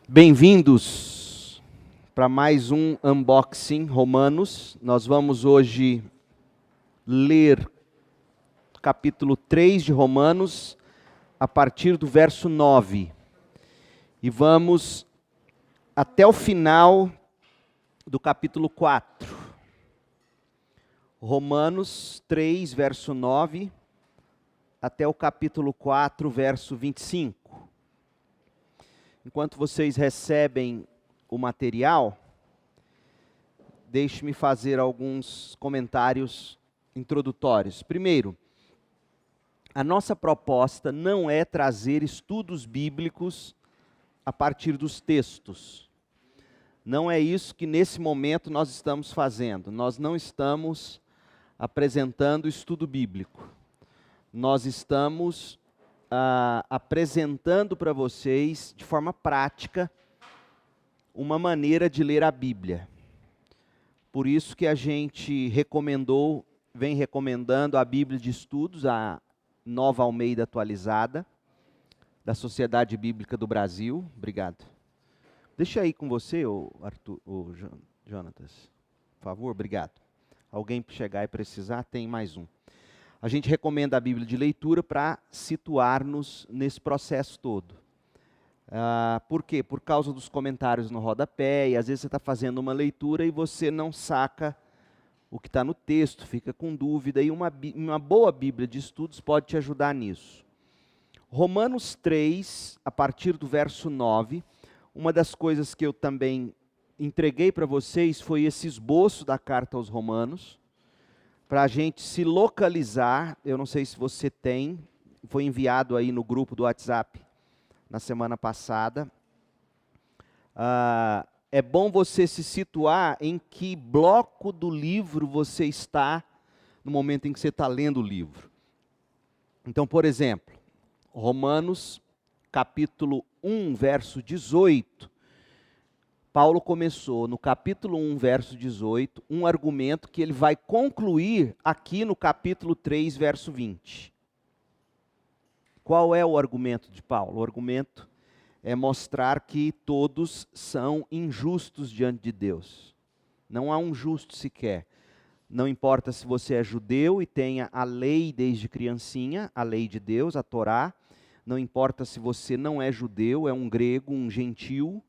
Bem-vindos para mais um Unboxing Romanos. Nós vamos hoje ler o capítulo 3 de Romanos, a partir do verso 9. E vamos até o final do capítulo 4. Romanos 3, verso 9, até o capítulo 4, verso 25. Enquanto vocês recebem o material, deixe-me fazer alguns comentários introdutórios. Primeiro, a nossa proposta não é trazer estudos bíblicos a partir dos textos. Não é isso que nesse momento nós estamos fazendo. Nós não estamos apresentando estudo bíblico. Nós estamos apresentando para vocês, de forma prática, uma maneira de ler a Bíblia. Por isso que a gente vem recomendando a Bíblia de Estudos, a Nova Almeida Atualizada, da Sociedade Bíblica do Brasil. Obrigado. Deixa aí com você, Arthur, Jonatas. Por favor, obrigado. Alguém chegar e precisar, tem mais um. A gente recomenda a Bíblia de leitura para situar-nos nesse processo todo. Por quê? Por causa dos comentários no rodapé, e às vezes você está fazendo uma leitura e você não saca o que está no texto, fica com dúvida, e uma boa Bíblia de estudos pode te ajudar nisso. Romanos 3, a partir do verso 9, uma das coisas que eu também entreguei para vocês foi esse esboço da carta aos Romanos, para a gente se localizar. Eu não sei se você tem, foi enviado aí no grupo do WhatsApp na semana passada. É bom você se situar em que bloco do livro você está no momento em que você está lendo o livro. Então, por exemplo, Romanos capítulo 1, verso 18, Paulo começou no capítulo 1, verso 18, um argumento que ele vai concluir aqui no capítulo 3, verso 20. Qual é o argumento de Paulo? O argumento é mostrar que todos são injustos diante de Deus. Não há um justo sequer. Não importa se você é judeu e tenha a lei desde criancinha, a lei de Deus, a Torá. Não importa se você não é judeu, é um grego, um gentil,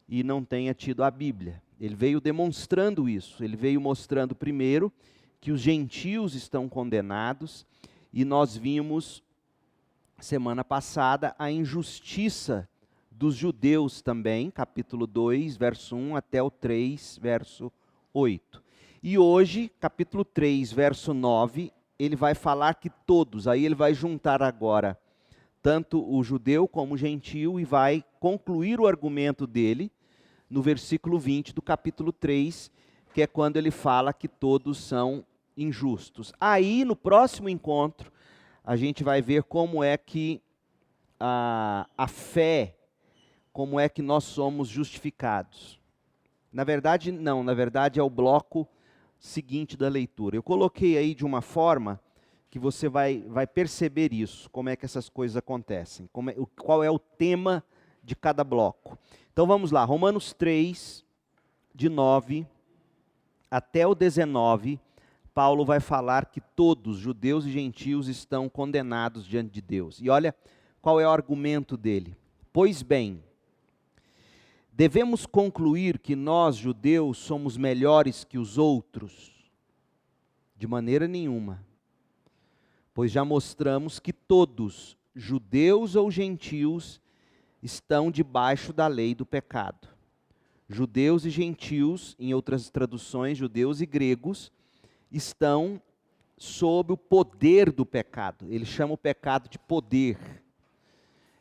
e não tenha tido a Bíblia. Ele veio demonstrando isso. Ele veio mostrando primeiro que os gentios estão condenados, e nós vimos semana passada a injustiça dos judeus também, capítulo 2, verso 1 até o 3, verso 8. E hoje, capítulo 3, verso 9, ele vai falar que todos, aí ele vai juntar agora tanto o judeu como o gentio, e vai concluir o argumento dele no versículo 20 do capítulo 3, que é quando ele fala que todos são injustos. Aí, no próximo encontro, a gente vai ver como é que a fé, como é que nós somos justificados. Na verdade, não, na verdade é o bloco seguinte da leitura. Eu coloquei aí de uma forma que você vai perceber isso, como é que essas coisas acontecem, qual é o tema de cada bloco. Então vamos lá, Romanos 3, de 9 até o 19, Paulo vai falar que todos, judeus e gentios, estão condenados diante de Deus. E olha qual é o argumento dele. Pois bem, devemos concluir que nós, judeus, somos melhores que os outros? De maneira nenhuma. Pois já mostramos que todos, judeus ou gentios, estão debaixo da lei do pecado. Judeus e gentios, em outras traduções, judeus e gregos, estão sob o poder do pecado. Ele chama o pecado de poder.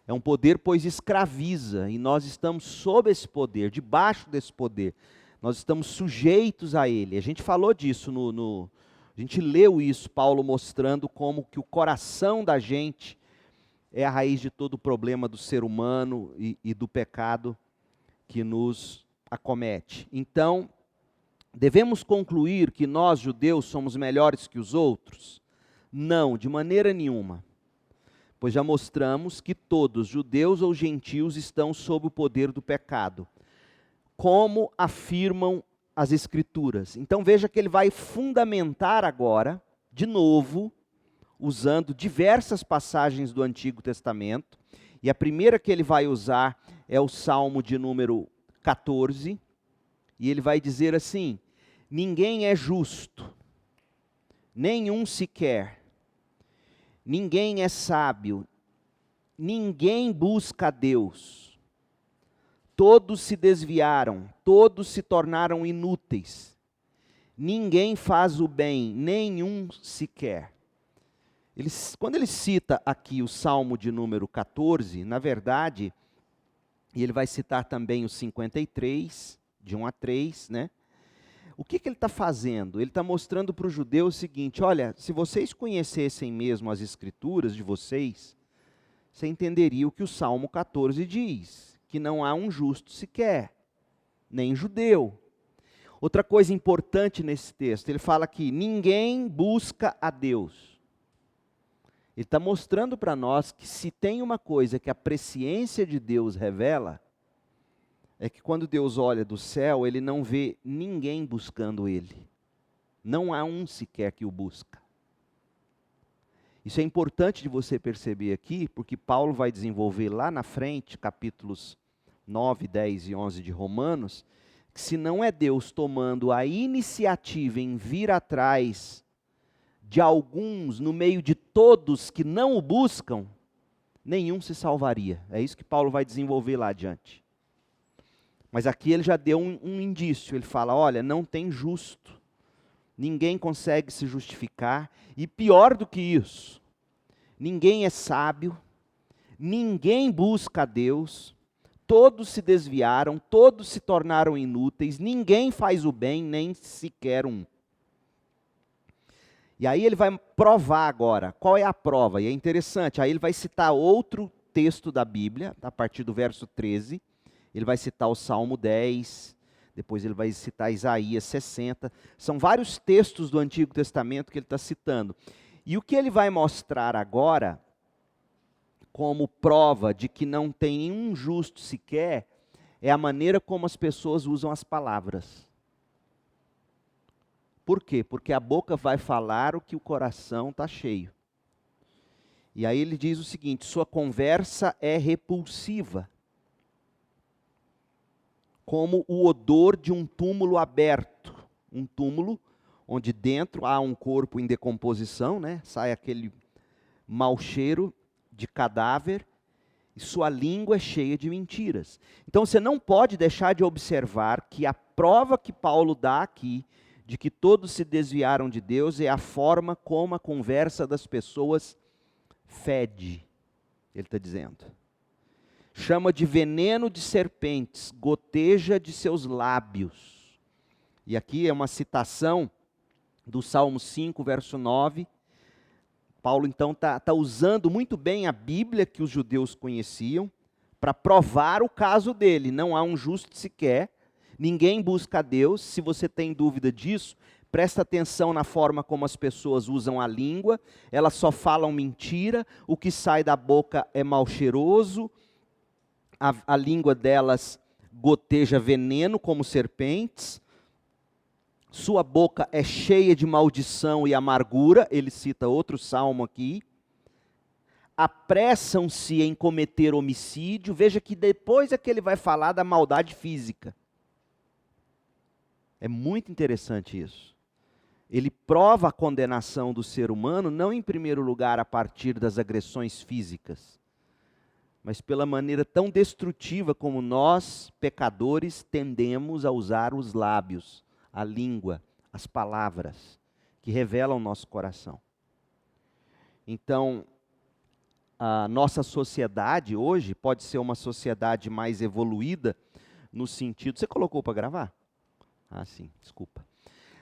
É um poder, pois escraviza, e nós estamos sob esse poder, debaixo desse poder. Nós estamos sujeitos a ele. A gente falou disso a gente leu isso, Paulo mostrando como que o coração da gente é a raiz de todo o problema do ser humano e do pecado que nos acomete. Então, devemos concluir que nós, judeus, somos melhores que os outros? Não, de maneira nenhuma. pois já mostramos que todos, judeus ou gentios, estão sob o poder do pecado, como afirmam as Escrituras. Então veja que ele vai fundamentar agora, de novo, usando diversas passagens do Antigo Testamento, e a primeira que ele vai usar é o Salmo de número 14, e ele vai dizer assim: ninguém é justo, nenhum sequer, ninguém é sábio, ninguém busca a Deus, todos se desviaram, todos se tornaram inúteis, ninguém faz o bem, nenhum sequer. Quando ele cita aqui o Salmo de número 14, na verdade, e ele vai citar também o 53, de 1 a 3, né? O que ele está fazendo? Ele está mostrando para o judeu o seguinte: olha, se vocês conhecessem mesmo as Escrituras de vocês, você entenderia o que o Salmo 14 diz, que não há um justo sequer, nem judeu. Outra coisa importante nesse texto, ele fala que ninguém busca a Deus. Ele está mostrando para nós que se tem uma coisa que a presciência de Deus revela, é que quando Deus olha do céu, Ele não vê ninguém buscando Ele. Não há um sequer que o busca. Isso é importante de você perceber aqui, porque Paulo vai desenvolver lá na frente, capítulos 9, 10 e 11 de Romanos, que se não é Deus tomando a iniciativa em vir atrás de alguns no meio de todos que não o buscam, nenhum se salvaria. É isso que Paulo vai desenvolver lá adiante. Mas aqui ele já deu um indício, ele fala, olha, não tem justo, ninguém consegue se justificar, e pior do que isso, ninguém é sábio, ninguém busca a Deus, todos se desviaram, todos se tornaram inúteis, ninguém faz o bem, nem sequer um. E aí ele vai provar agora, qual é a prova? E é interessante, aí ele vai citar outro texto da Bíblia, a partir do verso 13, ele vai citar o Salmo 10, depois ele vai citar Isaías 60, são vários textos do Antigo Testamento que ele está citando. E o que ele vai mostrar agora, como prova de que não tem nenhum justo sequer, é a maneira como as pessoas usam as palavras. Por quê? Porque a boca vai falar o que o coração está cheio. E aí ele diz o seguinte, sua conversa é repulsiva, como o odor de um túmulo aberto. Um túmulo onde dentro há um corpo em decomposição, né? Sai aquele mau cheiro de cadáver, e sua língua é cheia de mentiras. Então você não pode deixar de observar que a prova que Paulo dá aqui, de que todos se desviaram de Deus, é a forma como a conversa das pessoas fede, ele está dizendo. Chama de veneno de serpentes, goteja de seus lábios. E aqui é uma citação do Salmo 5, verso 9. Paulo então está usando muito bem a Bíblia que os judeus conheciam, para provar o caso dele. Não há um justo sequer, ninguém busca a Deus. Se você tem dúvida disso, presta atenção na forma como as pessoas usam a língua, elas só falam mentira, o que sai da boca é mal cheiroso, a língua delas goteja veneno como serpentes, sua boca é cheia de maldição e amargura, ele cita outro salmo aqui, apressam-se em cometer homicídio, veja que depois é que ele vai falar da maldade física. É muito interessante isso. Ele prova a condenação do ser humano, não em primeiro lugar a partir das agressões físicas, mas pela maneira tão destrutiva como nós, pecadores, tendemos a usar os lábios, a língua, as palavras, que revelam o nosso coração. Então, a nossa sociedade hoje pode ser uma sociedade mais evoluída, no sentido... Você colocou para gravar? Ah, sim, desculpa.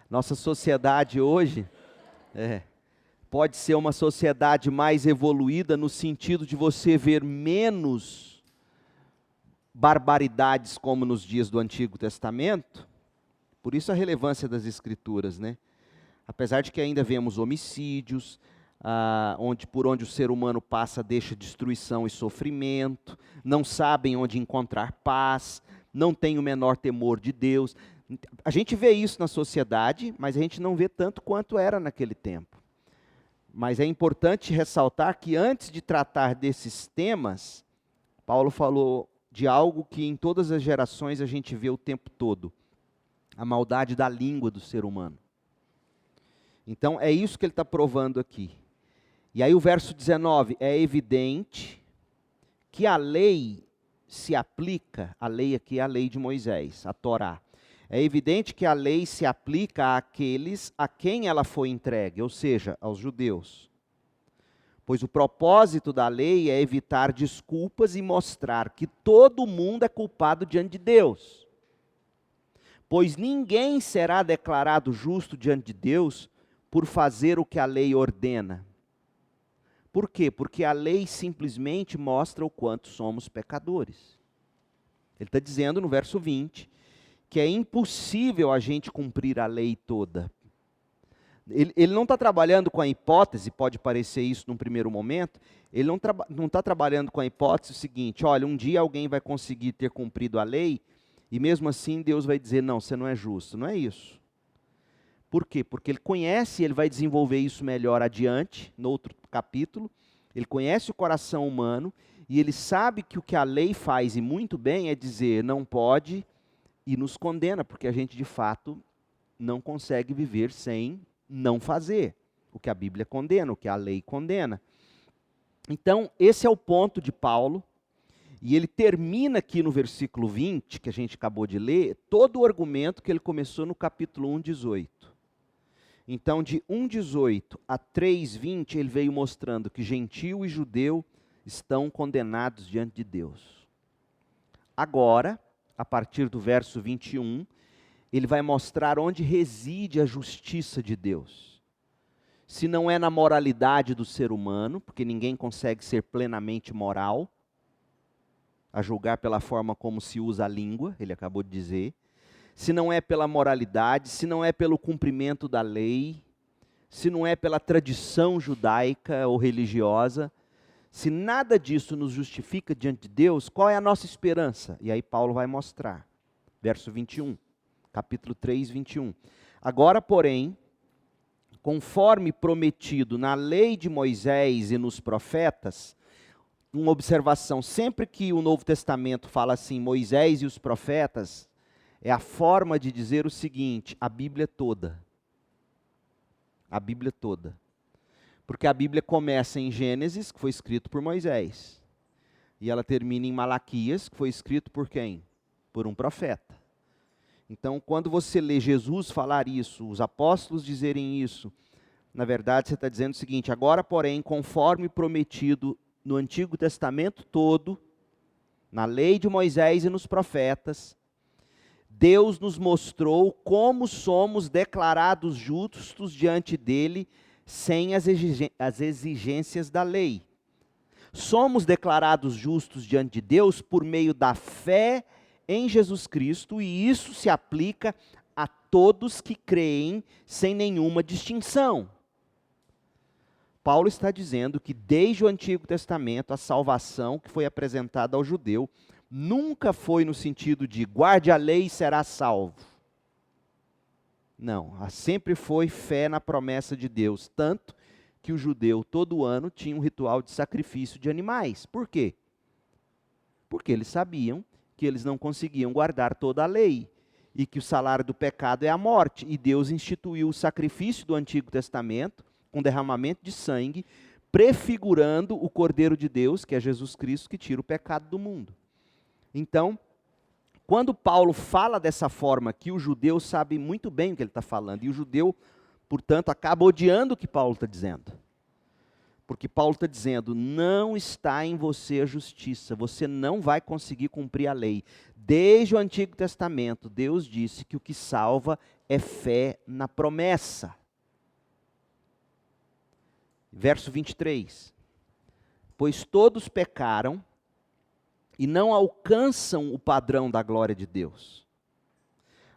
Nossa sociedade hoje pode ser uma sociedade mais evoluída no sentido de você ver menos barbaridades como nos dias do Antigo Testamento. Por isso a relevância das Escrituras, né? Apesar de que ainda vemos homicídios, por onde o ser humano passa deixa destruição e sofrimento, não sabem onde encontrar paz, não têm o menor temor de Deus. A gente vê isso na sociedade, mas a gente não vê tanto quanto era naquele tempo. Mas é importante ressaltar que antes de tratar desses temas, Paulo falou de algo que em todas as gerações a gente vê o tempo todo: a maldade da língua do ser humano. Então é isso que ele está provando aqui. E aí o verso 19, é evidente que a lei se aplica, a lei aqui é a lei de Moisés, a Torá. É evidente que a lei se aplica àqueles a quem ela foi entregue, ou seja, aos judeus. Pois o propósito da lei é evitar desculpas e mostrar que todo mundo é culpado diante de Deus. Pois ninguém será declarado justo diante de Deus por fazer o que a lei ordena. Por quê? Porque a lei simplesmente mostra o quanto somos pecadores. Ele está dizendo no verso 20 que é impossível a gente cumprir a lei toda. Ele não está trabalhando com a hipótese, pode parecer isso num primeiro momento, ele não está trabalhando com a hipótese seguinte: olha, um dia alguém vai conseguir ter cumprido a lei, e mesmo assim Deus vai dizer, não, você não é justo. Não é isso. Por quê? Porque ele conhece, ele vai desenvolver isso melhor adiante, no outro capítulo, ele conhece o coração humano, e ele sabe que o que a lei faz, e muito bem, é dizer, não pode, e nos condena, porque a gente de fato não consegue viver sem não fazer o que a Bíblia condena, o que a lei condena. Então, esse é o ponto de Paulo, e ele termina aqui no versículo 20, que a gente acabou de ler, todo o argumento que ele começou no capítulo 1:18. Então, de 1:18 a 3:20, ele veio mostrando que gentio e judeu estão condenados diante de Deus. Agora, a partir do verso 21, ele vai mostrar onde reside a justiça de Deus. Se não é na moralidade do ser humano, porque ninguém consegue ser plenamente moral, a julgar pela forma como se usa a língua, ele acabou de dizer. Se não é pela moralidade, se não é pelo cumprimento da lei, se não é pela tradição judaica ou religiosa, se nada disso nos justifica diante de Deus, qual é a nossa esperança? E aí Paulo vai mostrar. Verso 21, capítulo 3, 21. Agora, porém, conforme prometido na lei de Moisés e nos profetas, uma observação, sempre que o Novo Testamento fala assim, Moisés e os profetas, é a forma de dizer o seguinte, a Bíblia toda. A Bíblia toda. Porque a Bíblia começa em Gênesis, que foi escrito por Moisés. E ela termina em Malaquias, que foi escrito por quem? Por um profeta. Então, quando você lê Jesus falar isso, os apóstolos dizerem isso, na verdade você está dizendo o seguinte, agora, porém, conforme prometido no Antigo Testamento todo, na lei de Moisés e nos profetas, Deus nos mostrou como somos declarados justos diante dele, sem as exigências da lei. Somos declarados justos diante de Deus por meio da fé em Jesus Cristo, e isso se aplica a todos que creem sem nenhuma distinção. Paulo está dizendo que desde o Antigo Testamento a salvação que foi apresentada ao judeu nunca foi no sentido de guarde a lei e será salvo. Não, sempre foi fé na promessa de Deus, tanto que o judeu todo ano tinha um ritual de sacrifício de animais. Por quê? Porque eles sabiam que eles não conseguiam guardar toda a lei, e que o salário do pecado é a morte, e Deus instituiu o sacrifício do Antigo Testamento, com derramamento de sangue, prefigurando o Cordeiro de Deus, que é Jesus Cristo, que tira o pecado do mundo. Então, quando Paulo fala dessa forma aqui, o judeu sabe muito bem o que ele está falando, e o judeu, portanto, acaba odiando o que Paulo está dizendo. Porque Paulo está dizendo, não está em você a justiça, você não vai conseguir cumprir a lei. Desde o Antigo Testamento, Deus disse que o que salva é fé na promessa. Verso 23. Pois todos pecaram e não alcançam o padrão da glória de Deus.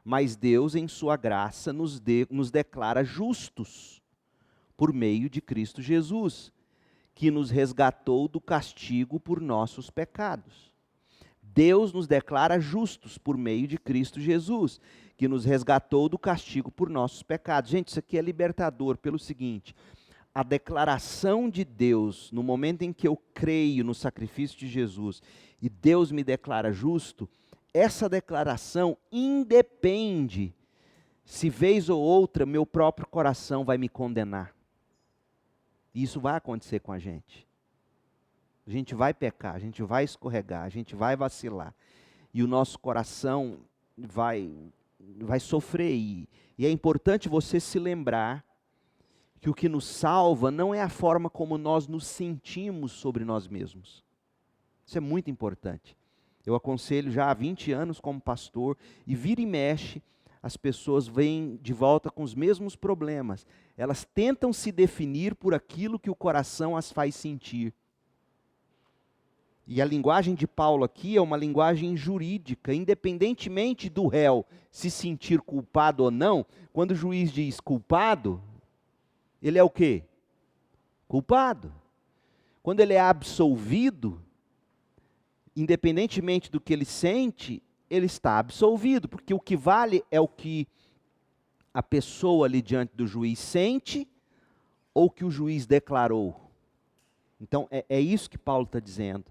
Mas Deus, em sua graça, nos declara justos por meio de Cristo Jesus, que nos resgatou do castigo por nossos pecados. Deus nos declara justos por meio de Cristo Jesus, que nos resgatou do castigo por nossos pecados. Gente, isso aqui é libertador pelo seguinte: a declaração de Deus, no momento em que eu creio no sacrifício de Jesus, e Deus me declara justo, essa declaração independe se vez ou outra meu próprio coração vai me condenar. Isso vai acontecer com a gente. A gente vai pecar, a gente vai escorregar, a gente vai vacilar. E o nosso coração vai sofrer. E é importante você se lembrar que o que nos salva não é a forma como nós nos sentimos sobre nós mesmos. Isso é muito importante. Eu aconselho já há 20 anos como pastor, e vira e mexe, as pessoas vêm de volta com os mesmos problemas. Elas tentam se definir por aquilo que o coração as faz sentir. E a linguagem de Paulo aqui é uma linguagem jurídica, independentemente do réu se sentir culpado ou não. Quando o juiz diz culpado, ele é o quê? Culpado. Quando ele é absolvido, independentemente do que ele sente, ele está absolvido, porque o que vale é o que a pessoa ali diante do juiz sente ou que o juiz declarou. Então é isso que Paulo está dizendo.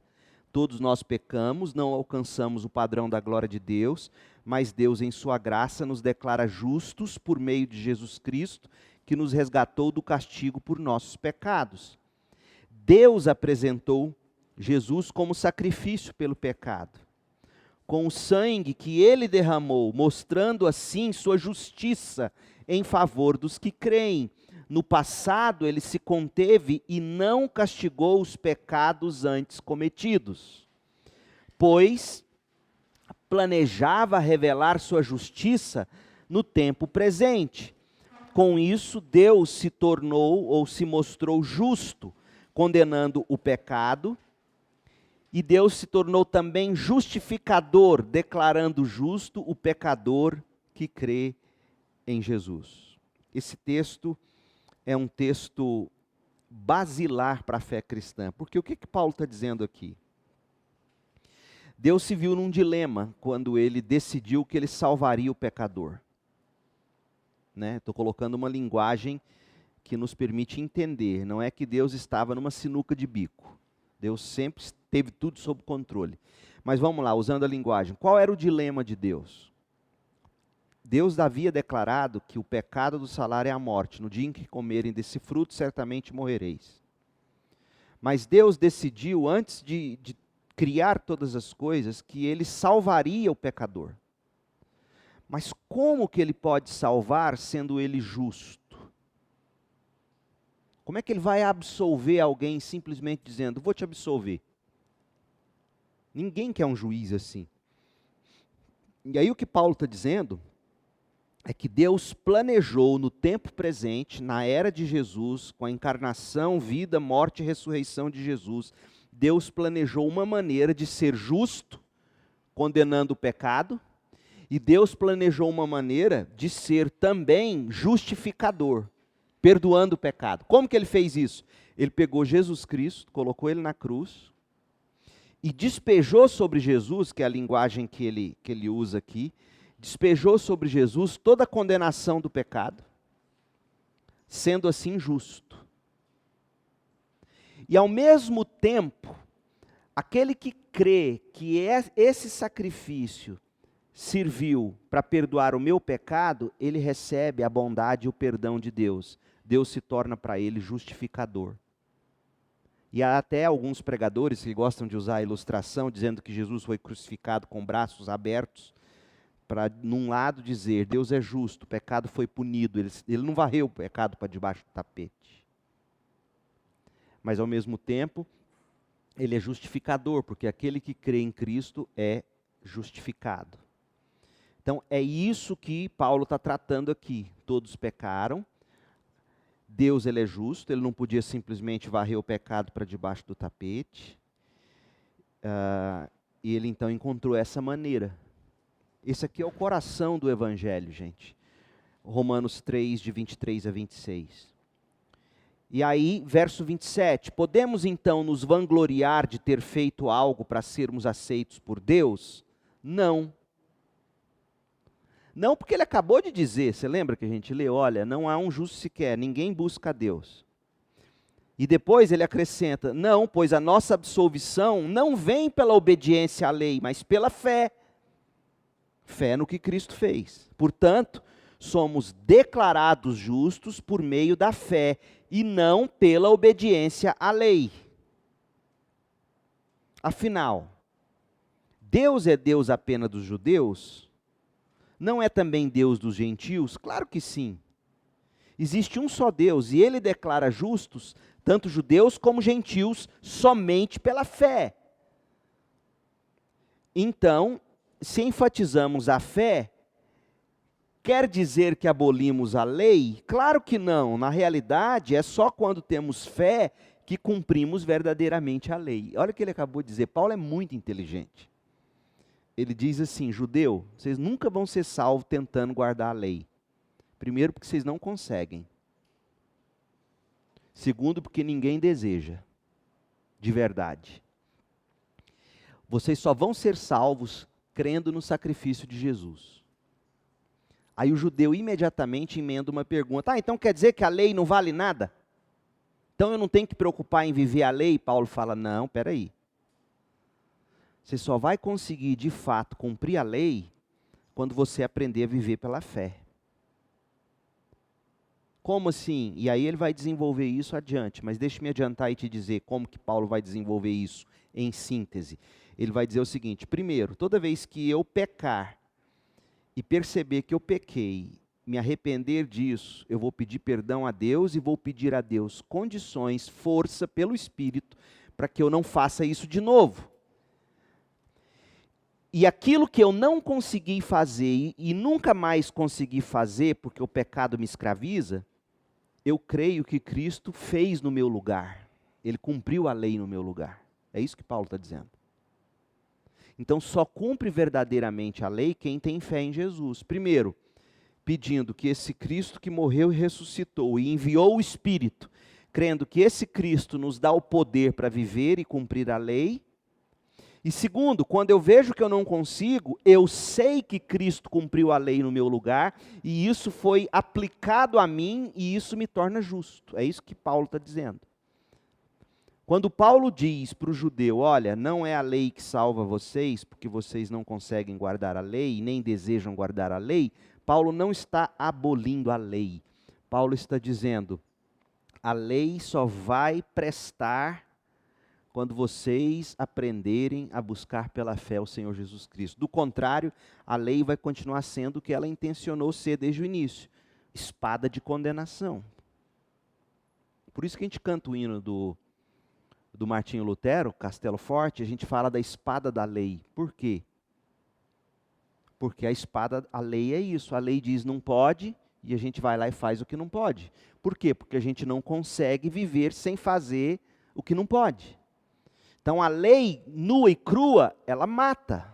Todos nós pecamos, não alcançamos o padrão da glória de Deus, mas Deus em sua graça nos declara justos por meio de Jesus Cristo, que nos resgatou do castigo por nossos pecados. Deus apresentou Jesus como sacrifício pelo pecado, com o sangue que ele derramou, mostrando assim sua justiça em favor dos que creem. No passado ele se conteve e não castigou os pecados antes cometidos, pois planejava revelar sua justiça no tempo presente. Com isso, Deus se tornou ou se mostrou justo, condenando o pecado, e Deus se tornou também justificador, declarando justo o pecador que crê em Jesus. Esse texto é um texto basilar para a fé cristã, porque o que Paulo está dizendo aqui? Deus se viu num dilema quando ele decidiu que ele salvaria o pecador. Estou colocando uma linguagem que nos permite entender, não é que Deus estava numa sinuca de bico. Deus sempre teve tudo sob controle. Mas vamos lá, usando a linguagem, qual era o dilema de Deus? Deus havia declarado que o pecado do salário é a morte. No dia em que comerem desse fruto, certamente morrereis. Mas Deus decidiu, antes de criar todas as coisas, que ele salvaria o pecador. Mas como que ele pode salvar sendo ele justo? Como é que ele vai absolver alguém simplesmente dizendo, vou te absolver? Ninguém quer um juiz assim. E aí o que Paulo está dizendo é que Deus planejou no tempo presente, na era de Jesus, com a encarnação, vida, morte e ressurreição de Jesus, Deus planejou uma maneira de ser justo, condenando o pecado, e Deus planejou uma maneira de ser também justificador, perdoando o pecado. Como que ele fez isso? Ele pegou Jesus Cristo, colocou ele na cruz, e despejou sobre Jesus, que é a linguagem que ele usa aqui, despejou sobre Jesus toda a condenação do pecado, sendo assim justo. E ao mesmo tempo, aquele que crê que esse sacrifício serviu para perdoar o meu pecado, ele recebe a bondade e o perdão de Deus. Deus se torna para ele justificador. E há até alguns pregadores que gostam de usar a ilustração, dizendo que Jesus foi crucificado com braços abertos, para, num lado, dizer, Deus é justo, o pecado foi punido, ele não varreu o pecado para debaixo do tapete. Mas, ao mesmo tempo, ele é justificador, porque aquele que crê em Cristo é justificado. Então, é isso que Paulo está tratando aqui. Todos pecaram, Deus ele é justo, ele não podia simplesmente varrer o pecado para debaixo do tapete. E ele então encontrou essa maneira. Esse aqui é o coração do Evangelho, gente. Romanos 3, de 23 a 26. E aí, verso 27, podemos então nos vangloriar de ter feito algo para sermos aceitos por Deus? Não. Não, porque ele acabou de dizer, você lembra que a gente lê? Olha, não há um justo sequer, ninguém busca a Deus. E depois ele acrescenta, não, pois a nossa absolvição não vem pela obediência à lei, mas pela fé. Fé no que Cristo fez. Portanto, somos declarados justos por meio da fé e não pela obediência à lei. Afinal, Deus é Deus apenas dos judeus? Não é também Deus dos gentios? Claro que sim. Existe um só Deus e ele declara justos tanto judeus como gentios somente pela fé. Então, se enfatizamos a fé, quer dizer que abolimos a lei? Claro que não. Na realidade, é só quando temos fé que cumprimos verdadeiramente a lei. Olha o que ele acabou de dizer. Paulo é muito inteligente. Ele diz assim, judeu, vocês nunca vão ser salvos tentando guardar a lei. Primeiro, porque vocês não conseguem. Segundo, porque ninguém deseja, de verdade. Vocês só vão ser salvos crendo no sacrifício de Jesus. Aí o judeu imediatamente emenda uma pergunta. Então quer dizer que a lei não vale nada? Então eu não tenho que preocupar em viver a lei? Paulo fala, não, peraí. Você só vai conseguir de fato cumprir a lei quando você aprender a viver pela fé. Como assim? E aí ele vai desenvolver isso adiante, mas deixe-me adiantar e te dizer como que Paulo vai desenvolver isso em síntese. Ele vai dizer o seguinte, primeiro, toda vez que eu pecar e perceber que eu pequei, me arrepender disso, eu vou pedir perdão a Deus e vou pedir a Deus condições, força pelo Espírito, para que eu não faça isso de novo. E aquilo que eu não consegui fazer e nunca mais consegui fazer, porque o pecado me escraviza, eu creio que Cristo fez no meu lugar. Ele cumpriu a lei no meu lugar. É isso que Paulo está dizendo. Então só cumpre verdadeiramente a lei quem tem fé em Jesus. Primeiro, pedindo que esse Cristo que morreu e ressuscitou e enviou o Espírito, crendo que esse Cristo nos dá o poder para viver e cumprir a lei. E segundo, quando eu vejo que eu não consigo, eu sei que Cristo cumpriu a lei no meu lugar, e isso foi aplicado a mim, e isso me torna justo. É isso que Paulo está dizendo. Quando Paulo diz para o judeu, olha, não é a lei que salva vocês, porque vocês não conseguem guardar a lei, nem desejam guardar a lei, Paulo não está abolindo a lei. Paulo está dizendo, a lei só vai prestar quando vocês aprenderem a buscar pela fé o Senhor Jesus Cristo. Do contrário, a lei vai continuar sendo o que ela intencionou ser desde o início. Espada de condenação. Por isso que a gente canta o hino do Martinho Lutero, Castelo Forte, a gente fala da espada da lei. Por quê? Porque a lei é isso. A lei diz não pode, e a gente vai lá e faz o que não pode. Por quê? Porque a gente não consegue viver sem fazer o que não pode. Então a lei nua e crua, ela mata.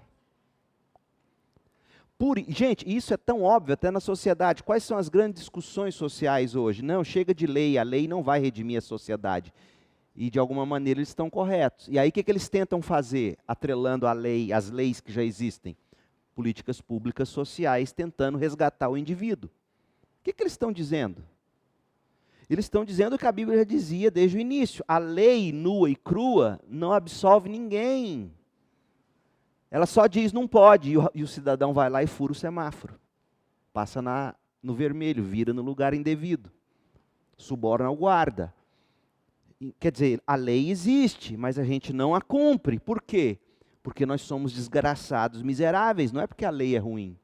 Gente, isso é tão óbvio até na sociedade. Quais são as grandes discussões sociais hoje? Não, chega de lei, a lei não vai redimir a sociedade. E de alguma maneira eles estão corretos. E aí o que eles tentam fazer? Atrelando a lei, as leis que já existem. Políticas públicas sociais tentando resgatar o indivíduo. O que eles estão dizendo? Eles estão dizendo o que a Bíblia já dizia desde o início. A lei nua e crua não absolve ninguém. Ela só diz não pode, e o cidadão vai lá e fura o semáforo. Passa no vermelho, vira no lugar indevido. Suborna o guarda. Quer dizer, a lei existe, mas a gente não a cumpre. Por quê? Porque nós somos desgraçados, miseráveis, não é porque a lei é ruim.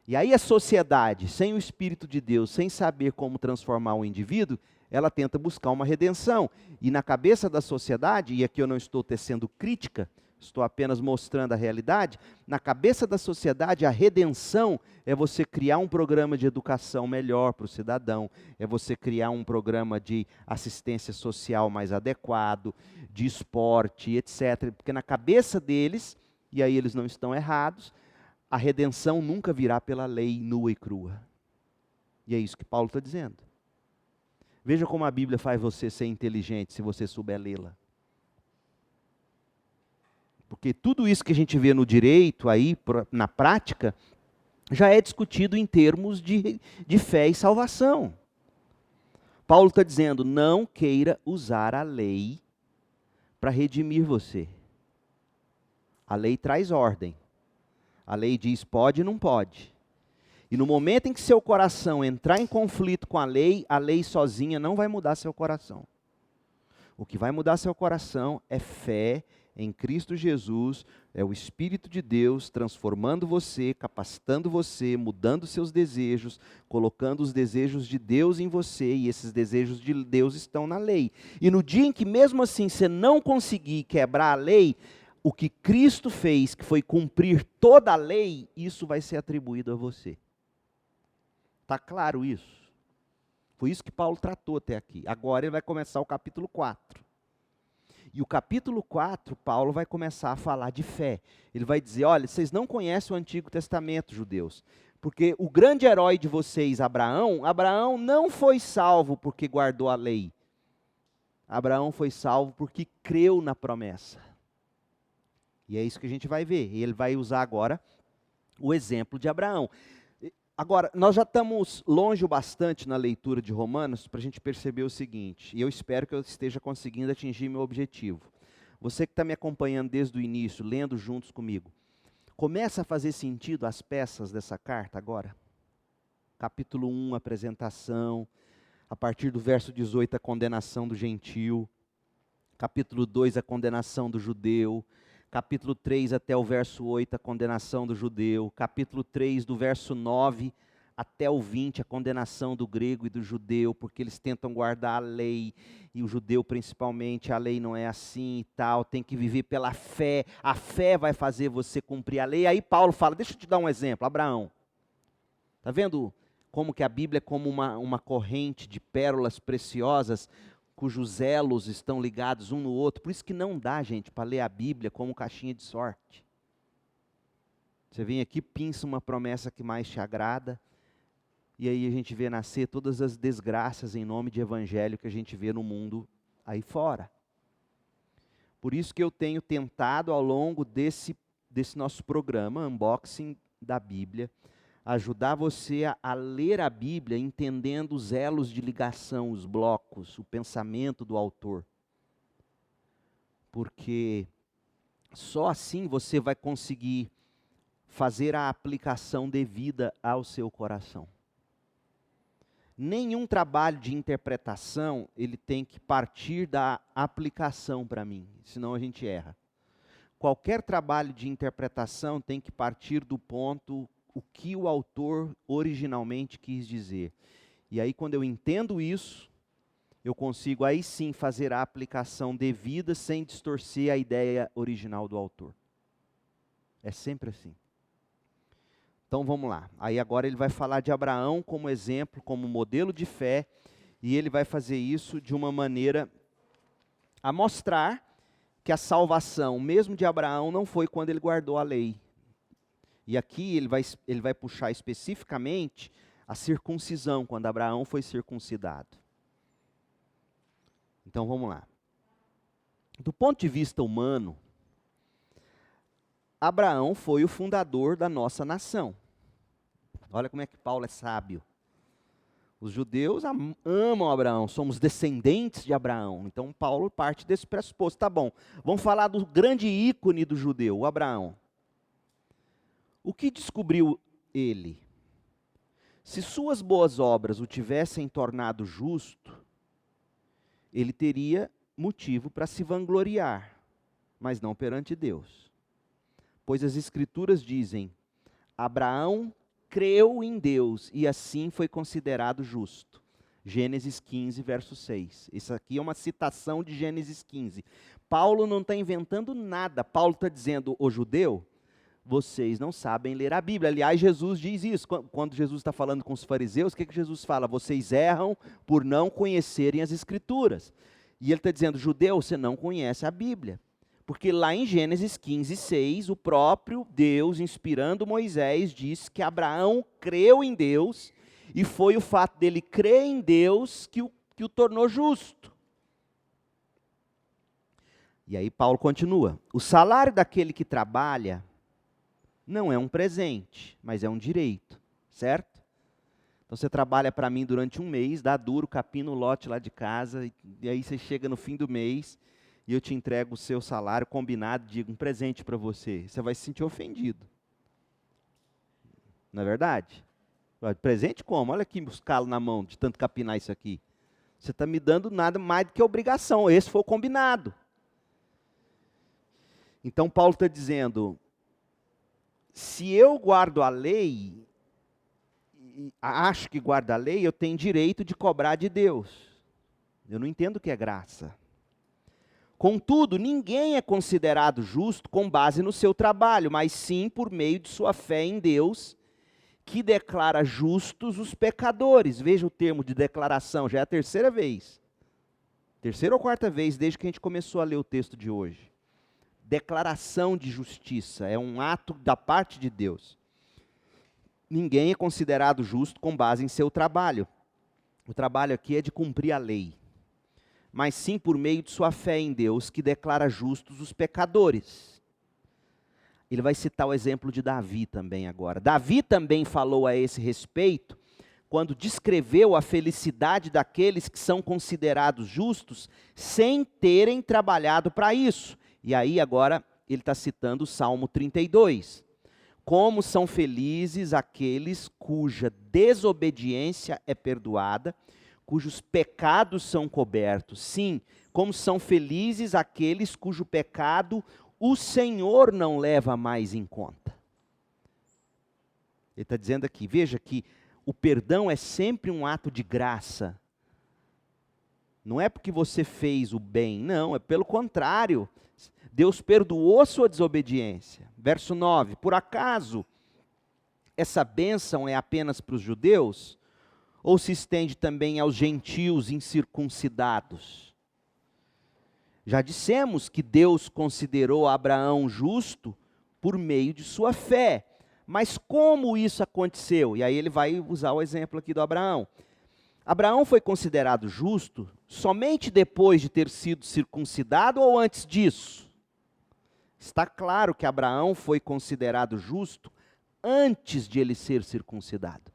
E aí a sociedade, sem o Espírito de Deus, sem saber como transformar o indivíduo, ela tenta buscar uma redenção. E na cabeça da sociedade, e aqui eu não estou tecendo crítica, estou apenas mostrando a realidade, na cabeça da sociedade a redenção é você criar um programa de educação melhor para o cidadão, é você criar um programa de assistência social mais adequado, de esporte, etc. Porque na cabeça deles, e aí eles não estão errados, a redenção nunca virá pela lei nua e crua. E é isso que Paulo está dizendo. Veja como a Bíblia faz você ser inteligente, se você souber lê-la. Porque tudo isso que a gente vê no direito, aí, na prática, já é discutido em termos de fé e salvação. Paulo está dizendo, não queira usar a lei para redimir você. A lei traz ordem. A lei diz pode e não pode. E no momento em que seu coração entrar em conflito com a lei sozinha não vai mudar seu coração. O que vai mudar seu coração é fé em Cristo Jesus, é o Espírito de Deus transformando você, capacitando você, mudando seus desejos, colocando os desejos de Deus em você, e esses desejos de Deus estão na lei. E no dia em que mesmo assim você não conseguir quebrar a lei, o que Cristo fez, que foi cumprir toda a lei, isso vai ser atribuído a você. Está claro isso? Foi isso que Paulo tratou até aqui. Agora ele vai começar o capítulo 4. E o capítulo 4, Paulo vai começar a falar de fé. Ele vai dizer, olha, vocês não conhecem o Antigo Testamento, judeus. Porque o grande herói de vocês, Abraão não foi salvo porque guardou a lei. Abraão foi salvo porque creu na promessa. E é isso que a gente vai ver. E ele vai usar agora o exemplo de Abraão. Agora, nós já estamos longe o bastante na leitura de Romanos para a gente perceber o seguinte, e eu espero que eu esteja conseguindo atingir meu objetivo. Você que está me acompanhando desde o início, lendo juntos comigo, começa a fazer sentido as peças dessa carta agora? Capítulo 1, apresentação, a partir do verso 18, a condenação do gentil, capítulo 2, a condenação do judeu, capítulo 3 até o verso 8, a condenação do judeu. Capítulo 3, do verso 9 até o 20, a condenação do grego e do judeu, porque eles tentam guardar a lei, e o judeu principalmente, a lei não é assim e tal, tem que viver pela fé, a fé vai fazer você cumprir a lei. Aí Paulo fala, deixa eu te dar um exemplo, Abraão. Está vendo como que a Bíblia é como uma corrente de pérolas preciosas, cujos elos estão ligados um no outro. Por isso que não dá, gente, para ler a Bíblia como caixinha de sorte. Você vem aqui, pinça uma promessa que mais te agrada, e aí a gente vê nascer todas as desgraças em nome de evangelho que a gente vê no mundo aí fora. Por isso que eu tenho tentado ao longo desse nosso programa, Unboxing da Bíblia, ajudar você a ler a Bíblia entendendo os elos de ligação, os blocos, o pensamento do autor. Porque só assim você vai conseguir fazer a aplicação devida ao seu coração. Nenhum trabalho de interpretação, ele tem que partir da aplicação para mim, senão a gente erra. Qualquer trabalho de interpretação tem que partir do ponto o que o autor originalmente quis dizer. E aí quando eu entendo isso, eu consigo aí sim fazer a aplicação devida sem distorcer a ideia original do autor. É sempre assim. Então vamos lá. Aí agora ele vai falar de Abraão como exemplo, como modelo de fé, e ele vai fazer isso de uma maneira a mostrar que a salvação, mesmo de Abraão, não foi quando ele guardou a lei. E aqui ele vai puxar especificamente a circuncisão, quando Abraão foi circuncidado. Então vamos lá. Do ponto de vista humano, Abraão foi o fundador da nossa nação. Olha como é que Paulo é sábio. Os judeus amam Abraão, somos descendentes de Abraão. Então Paulo parte desse pressuposto. Tá bom, vamos falar do grande ícone do judeu, o Abraão. O que descobriu ele? Se suas boas obras o tivessem tornado justo, ele teria motivo para se vangloriar, mas não perante Deus. Pois as Escrituras dizem, Abraão creu em Deus e assim foi considerado justo. Gênesis 15, verso 6. Isso aqui é uma citação de Gênesis 15. Paulo não está inventando nada. Paulo está dizendo, ô judeu, vocês não sabem ler a Bíblia. Aliás, Jesus diz isso. Quando Jesus está falando com os fariseus, o que Jesus fala? Vocês erram por não conhecerem as Escrituras. E ele está dizendo, judeu, você não conhece a Bíblia. Porque lá em Gênesis 15, 6, o próprio Deus, inspirando Moisés, diz que Abraão creu em Deus, e foi o fato dele crer em Deus que o que o tornou justo. E aí Paulo continua: o salário daquele que trabalha não é um presente, mas é um direito, certo? Então você trabalha para mim durante um mês, dá duro, capina o lote lá de casa, e aí você chega no fim do mês e eu te entrego o seu salário combinado, digo, um presente para você. Você vai se sentir ofendido. Não é verdade? Presente como? Olha aqui os calos na mão de tanto capinar isso aqui. Você está me dando nada mais do que obrigação, esse foi o combinado. Então Paulo está dizendo, se eu guardo a lei, acho que guardo a lei, eu tenho direito de cobrar de Deus. Eu não entendo o que é graça. Contudo, ninguém é considerado justo com base no seu trabalho, mas sim por meio de sua fé em Deus, que declara justos os pecadores. Veja o termo de declaração, já é a terceira vez. Terceira ou quarta vez desde que a gente começou a ler o texto de hoje. Declaração de justiça, é um ato da parte de Deus. Ninguém é considerado justo com base em seu trabalho. O trabalho aqui é de cumprir a lei. Mas sim por meio de sua fé em Deus, que declara justos os pecadores. Ele vai citar o exemplo de Davi também agora. Davi também falou a esse respeito, quando descreveu a felicidade daqueles que são considerados justos, sem terem trabalhado para isso. E aí agora ele está citando o Salmo 32. Como são felizes aqueles cuja desobediência é perdoada, cujos pecados são cobertos. Sim, como são felizes aqueles cujo pecado o Senhor não leva mais em conta. Ele está dizendo aqui, veja que o perdão é sempre um ato de graça. Não é porque você fez o bem, não, é pelo contrário. Deus perdoou sua desobediência. Verso 9, por acaso essa bênção é apenas para os judeus? Ou se estende também aos gentios incircuncidados? Já dissemos que Deus considerou Abraão justo por meio de sua fé. Mas como isso aconteceu? E aí ele vai usar o exemplo aqui do Abraão. Abraão foi considerado justo somente depois de ter sido circuncidado ou antes disso? Está claro que Abraão foi considerado justo antes de ele ser circuncidado.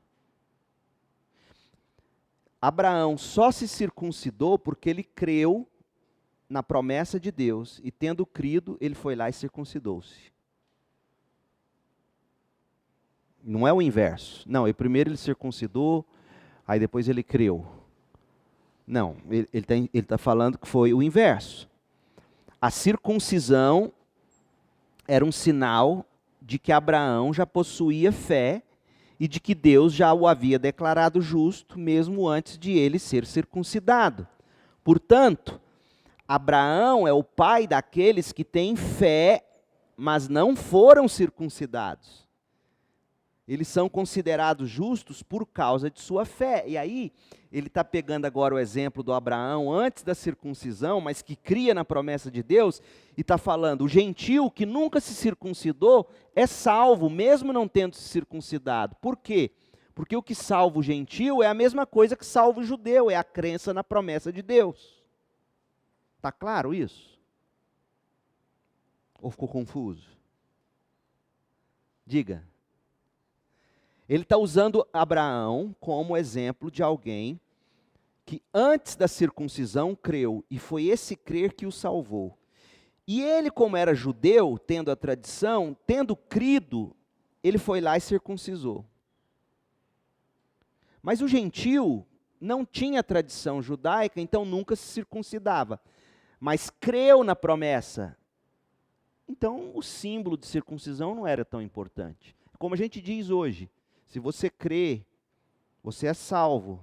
Abraão só se circuncidou porque ele creu na promessa de Deus, e tendo crido, ele foi lá e circuncidou-se. Não é o inverso. Não, primeiro ele circuncidou, aí depois ele creu. Não, ele está falando que foi o inverso. A circuncisão era um sinal de que Abraão já possuía fé e de que Deus já o havia declarado justo, mesmo antes de ele ser circuncidado. Portanto, Abraão é o pai daqueles que têm fé, mas não foram circuncidados. Eles são considerados justos por causa de sua fé. E aí, ele está pegando agora o exemplo do Abraão antes da circuncisão, mas que cria na promessa de Deus, e está falando, o gentio que nunca se circuncidou é salvo, mesmo não tendo se circuncidado. Por quê? Porque o que salva o gentio é a mesma coisa que salva o judeu, é a crença na promessa de Deus. Está claro isso? Ou ficou confuso? Diga. Ele está usando Abraão como exemplo de alguém que antes da circuncisão creu, e foi esse crer que o salvou. E ele, como era judeu, tendo a tradição, tendo crido, ele foi lá e circuncisou. Mas o gentio não tinha tradição judaica, então nunca se circuncidava. Mas creu na promessa. Então o símbolo de circuncisão não era tão importante. Como a gente diz hoje, se você crê, você é salvo.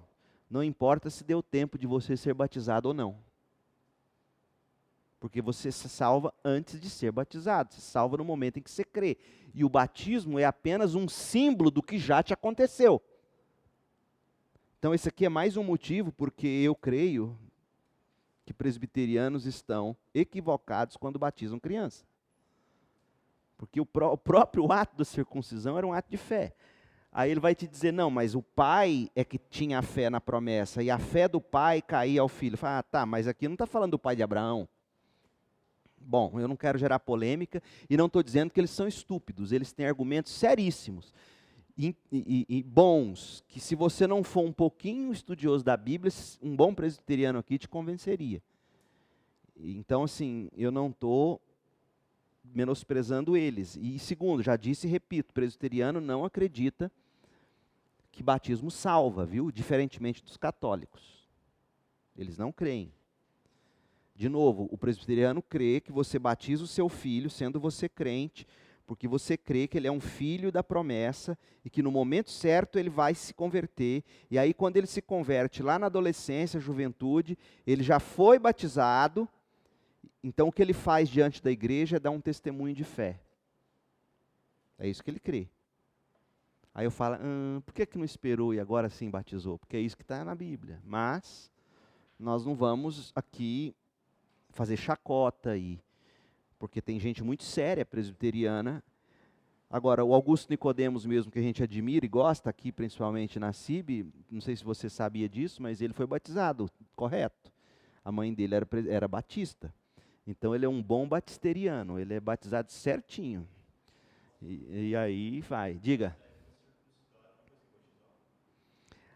Não importa se deu tempo de você ser batizado ou não. Porque você se salva antes de ser batizado. Se salva no momento em que você crê. E o batismo é apenas um símbolo do que já te aconteceu. Então esse aqui é mais um motivo porque eu creio que presbiterianos estão equivocados quando batizam criança. Porque o próprio ato da circuncisão era um ato de fé. Aí ele vai te dizer, não, mas o pai é que tinha a fé na promessa, e a fé do pai caía ao filho. Fala, tá, mas aqui não está falando do pai de Abraão. Bom, eu não quero gerar polêmica, e não estou dizendo que eles são estúpidos, eles têm argumentos seríssimos e bons, que se você não for um pouquinho estudioso da Bíblia, um bom presbiteriano aqui te convenceria. Então, assim, eu não estou menosprezando eles. E segundo, já disse e repito, presbiteriano não acredita que batismo salva, viu? Diferentemente dos católicos. Eles não creem. De novo, o presbiteriano crê que você batiza o seu filho, sendo você crente, porque você crê que ele é um filho da promessa e que no momento certo ele vai se converter. E aí quando ele se converte lá na adolescência, juventude, ele já foi batizado. Então o que ele faz diante da igreja é dar um testemunho de fé. É isso que ele crê. Aí eu falo, por que não esperou e agora sim batizou? Porque é isso que está na Bíblia. Mas nós não vamos aqui fazer chacota aí, porque tem gente muito séria presbiteriana. Agora, o Augusto Nicodemos mesmo, que a gente admira e gosta aqui, principalmente na CIB, não sei se você sabia disso, mas ele foi batizado, correto. A mãe dele era batista. Então ele é um bom batisteriano, ele é batizado certinho. E aí vai, diga.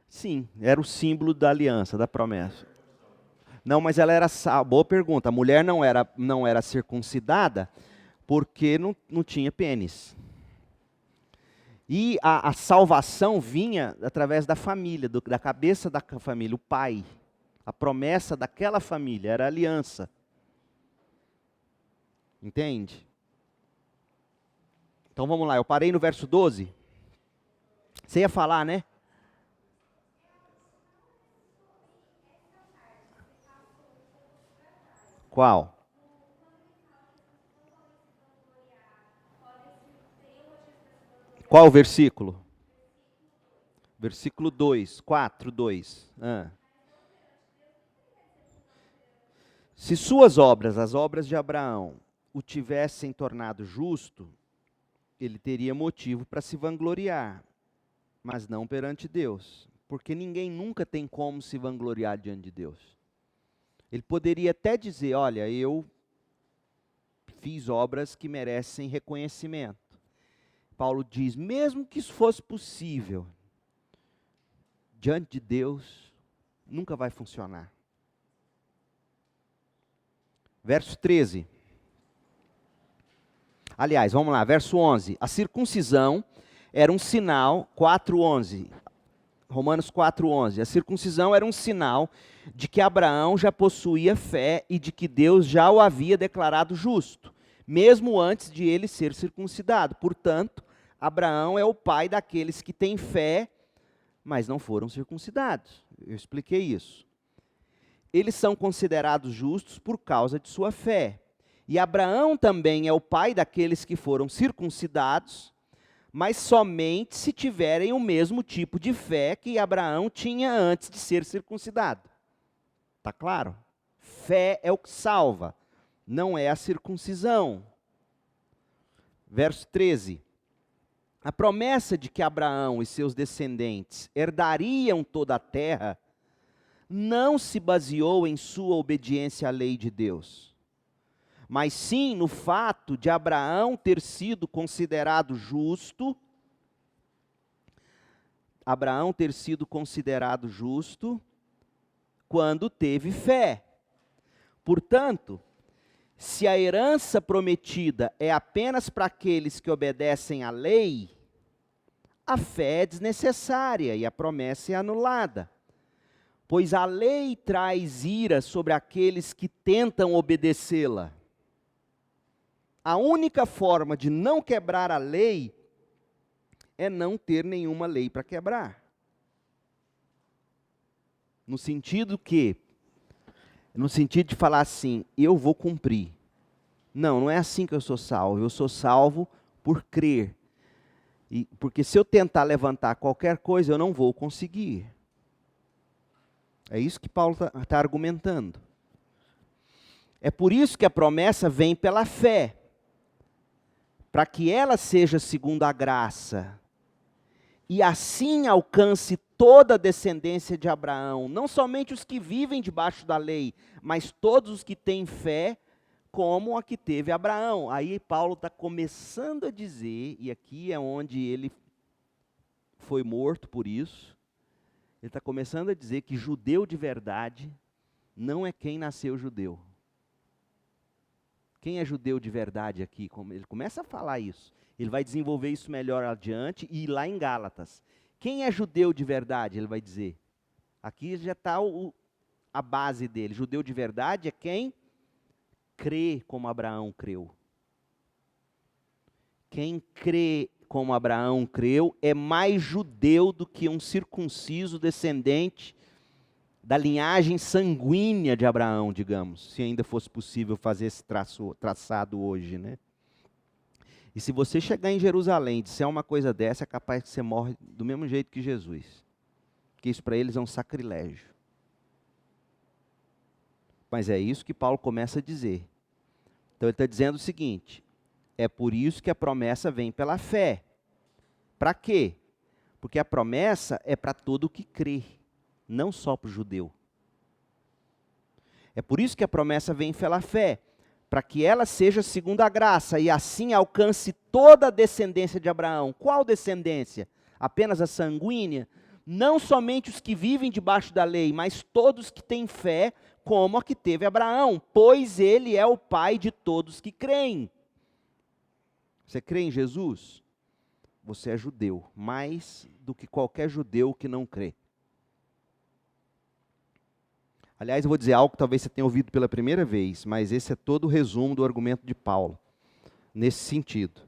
Sim, era o símbolo da aliança, da promessa. Não, mas ela era salva. Boa pergunta. A mulher não era circuncidada porque não tinha pênis. E a salvação vinha através da família, da cabeça da família, o pai. A promessa daquela família era a aliança. Entende? Então vamos lá, eu parei no verso 12. Você ia falar, né? Qual? Qual o versículo? Versículo 2, 4, 2. Se suas obras, as obras de Abraão, o tivessem tornado justo, ele teria motivo para se vangloriar, mas não perante Deus, porque ninguém nunca tem como se vangloriar diante de Deus. Ele poderia até dizer, olha, eu fiz obras que merecem reconhecimento. Paulo diz, mesmo que isso fosse possível, diante de Deus, nunca vai funcionar. Verso 13. Aliás, vamos lá, verso 11. A circuncisão era um sinal, 4:11. Romanos 4:11. A circuncisão era um sinal de que Abraão já possuía fé e de que Deus já o havia declarado justo, mesmo antes de ele ser circuncidado. Portanto, Abraão é o pai daqueles que têm fé, mas não foram circuncidados. Eu expliquei isso. Eles são considerados justos por causa de sua fé. E Abraão também é o pai daqueles que foram circuncidados, mas somente se tiverem o mesmo tipo de fé que Abraão tinha antes de ser circuncidado. Está claro? Fé é o que salva, não é a circuncisão. Verso 13. A promessa de que Abraão e seus descendentes herdariam toda a terra não se baseou em sua obediência à lei de Deus, mas sim no fato de Abraão ter sido considerado justo. Abraão ter sido considerado justo quando teve fé. Portanto, se a herança prometida é apenas para aqueles que obedecem à lei, a fé é desnecessária e a promessa é anulada. Pois a lei traz ira sobre aqueles que tentam obedecê-la. A única forma de não quebrar a lei é não ter nenhuma lei para quebrar. No sentido de falar assim, eu vou cumprir. Não é assim que eu sou salvo por crer. Porque se eu tentar levantar qualquer coisa, eu não vou conseguir. É isso que Paulo está argumentando. É por isso que a promessa vem pela fé, para que ela seja segundo a graça, e assim alcance toda a descendência de Abraão, não somente os que vivem debaixo da lei, mas todos os que têm fé, como a que teve Abraão. Aí Paulo está começando a dizer, e aqui é onde ele foi morto por isso, ele está começando a dizer que judeu de verdade não é quem nasceu judeu. Quem é judeu de verdade aqui? Ele começa a falar isso. Ele vai desenvolver isso melhor adiante e lá em Gálatas. Quem é judeu de verdade? Ele vai dizer. Aqui já está a base dele. Judeu de verdade é quem crê como Abraão creu. Quem crê como Abraão creu é mais judeu do que um circunciso descendente da linhagem sanguínea de Abraão, digamos, se ainda fosse possível fazer esse traçado hoje, né? E se você chegar em Jerusalém e disser uma coisa dessa, é capaz que você morre do mesmo jeito que Jesus. Porque isso para eles é um sacrilégio. Mas é isso que Paulo começa a dizer. Então ele está dizendo o seguinte, é por isso que a promessa vem pela fé. Para quê? Porque a promessa é para todo o que crê, não só para o judeu. É por isso que a promessa vem pela fé, para que ela seja segundo a graça, e assim alcance toda a descendência de Abraão. Qual descendência? Apenas a sanguínea? Não somente os que vivem debaixo da lei, mas todos que têm fé, como a que teve Abraão, pois ele é o pai de todos que creem. Você crê em Jesus? Você é judeu, mais do que qualquer judeu que não crê. Aliás, eu vou dizer algo que talvez você tenha ouvido pela primeira vez, mas esse é todo o resumo do argumento de Paulo, nesse sentido.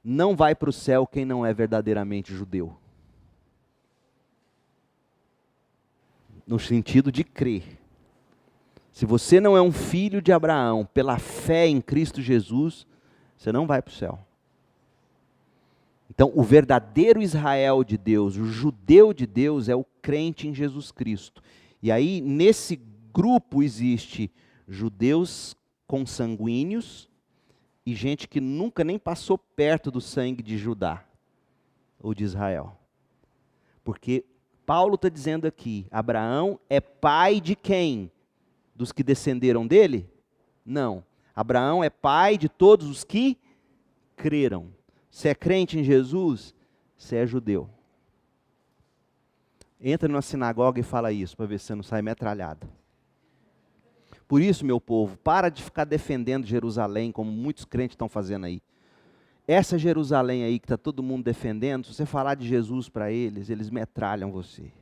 Não vai para o céu quem não é verdadeiramente judeu. No sentido de crer. Se você não é um filho de Abraão, pela fé em Cristo Jesus, você não vai para o céu. Então, o verdadeiro Israel de Deus, o judeu de Deus, é o crente em Jesus Cristo. E aí, nesse grupo existe judeus consanguíneos e gente que nunca nem passou perto do sangue de Judá ou de Israel. Porque Paulo está dizendo aqui, Abraão é pai de quem? Dos que descenderam dele? Não. Abraão é pai de todos os que creram. Você é crente em Jesus? Você é judeu. Entra numa sinagoga e fala isso, para ver se você não sai metralhado. Por isso, meu povo, para de ficar defendendo Jerusalém, como muitos crentes estão fazendo aí. Essa Jerusalém aí que está todo mundo defendendo, se você falar de Jesus para eles, eles metralham você.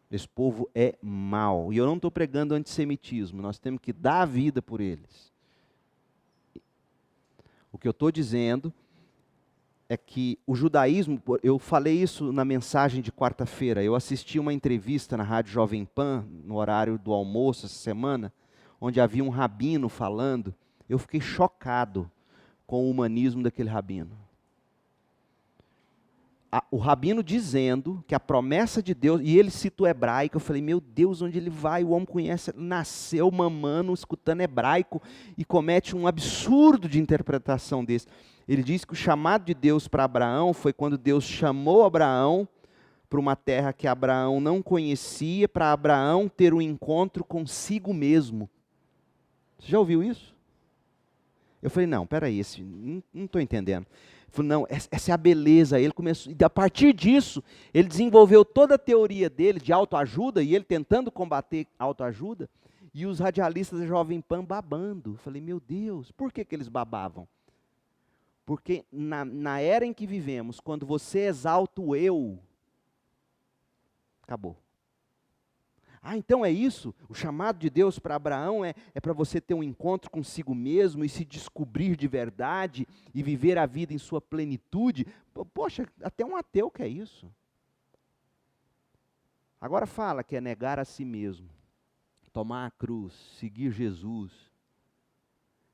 Esse povo é mau. E eu não estou pregando antissemitismo, nós temos que dar a vida por eles. O que eu estou dizendo é que o judaísmo, eu falei isso na mensagem de quarta-feira, eu assisti uma entrevista na Rádio Jovem Pan, no horário do almoço essa semana, onde havia um rabino falando, eu fiquei chocado com o humanismo daquele rabino. O rabino dizendo que a promessa de Deus, e ele cita o hebraico, eu falei, meu Deus, onde ele vai? O homem conhece, nasceu mamando, escutando hebraico, e comete um absurdo de interpretação desse. Ele diz que o chamado de Deus para Abraão foi quando Deus chamou Abraão para uma terra que Abraão não conhecia, para Abraão ter um encontro consigo mesmo. Você já ouviu isso? Eu falei, não, peraí, não estou entendendo. Ele falou, não, essa é a beleza. Ele começou, e a partir disso, ele desenvolveu toda a teoria dele de autoajuda, e ele tentando combater autoajuda, e os radialistas da Jovem Pan babando. Eu falei, meu Deus, por que eles babavam? Porque na era em que vivemos, quando você exalta o eu, acabou. Ah, então é isso? O chamado de Deus para Abraão é para você ter um encontro consigo mesmo e se descobrir de verdade e viver a vida em sua plenitude? Poxa, até um ateu quer isso. Agora fala que é negar a si mesmo, tomar a cruz, seguir Jesus.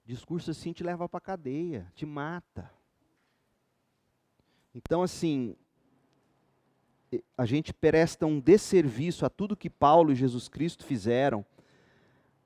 Discurso assim te leva para a cadeia, te mata. Então, assim, a gente presta um desserviço a tudo que Paulo e Jesus Cristo fizeram,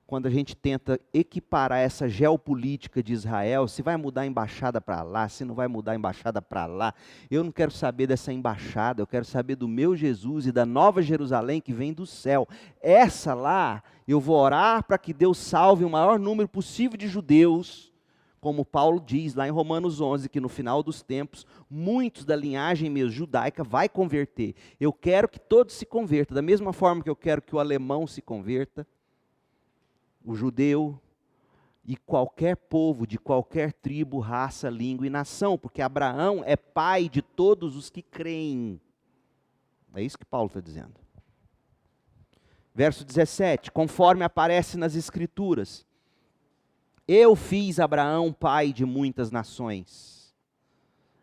quando a gente tenta equiparar essa geopolítica de Israel, se vai mudar a embaixada para lá, se não vai mudar a embaixada para lá, eu não quero saber dessa embaixada, eu quero saber do meu Jesus e da nova Jerusalém que vem do céu. Essa lá, eu vou orar para que Deus salve o maior número possível de judeus, como Paulo diz lá em Romanos 11, que no final dos tempos, muitos da linhagem mesmo judaica vai converter. Eu quero que todos se convertam, da mesma forma que eu quero que o alemão se converta, o judeu e qualquer povo, de qualquer tribo, raça, língua e nação, porque Abraão é pai de todos os que creem. É isso que Paulo está dizendo. Verso 17, conforme aparece nas Escrituras, eu fiz Abraão pai de muitas nações.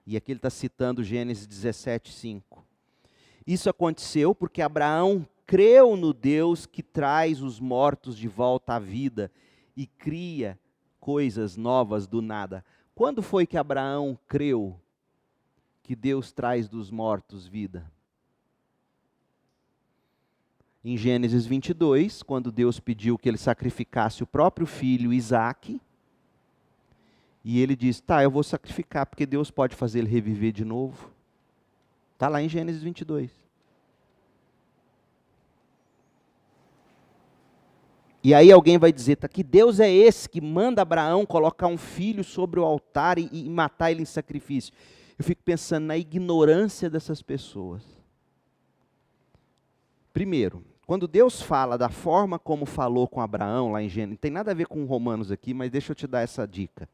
E aqui ele está citando Gênesis 17, 5. Isso aconteceu porque Abraão creu no Deus que traz os mortos de volta à vida e cria coisas novas do nada. Quando foi que Abraão creu que Deus traz dos mortos vida? Em Gênesis 22, quando Deus pediu que ele sacrificasse o próprio filho Isaque, e ele disse, tá, eu vou sacrificar, porque Deus pode fazer ele reviver de novo. Está lá em Gênesis 22. E aí alguém vai dizer, tá, que Deus é esse que manda Abraão colocar um filho sobre o altar e matar ele em sacrifício? Eu fico pensando na ignorância dessas pessoas. Primeiro, quando Deus fala da forma como falou com Abraão, lá em Gênesis, não tem nada a ver com Romanos aqui, mas deixa eu te dar essa dica,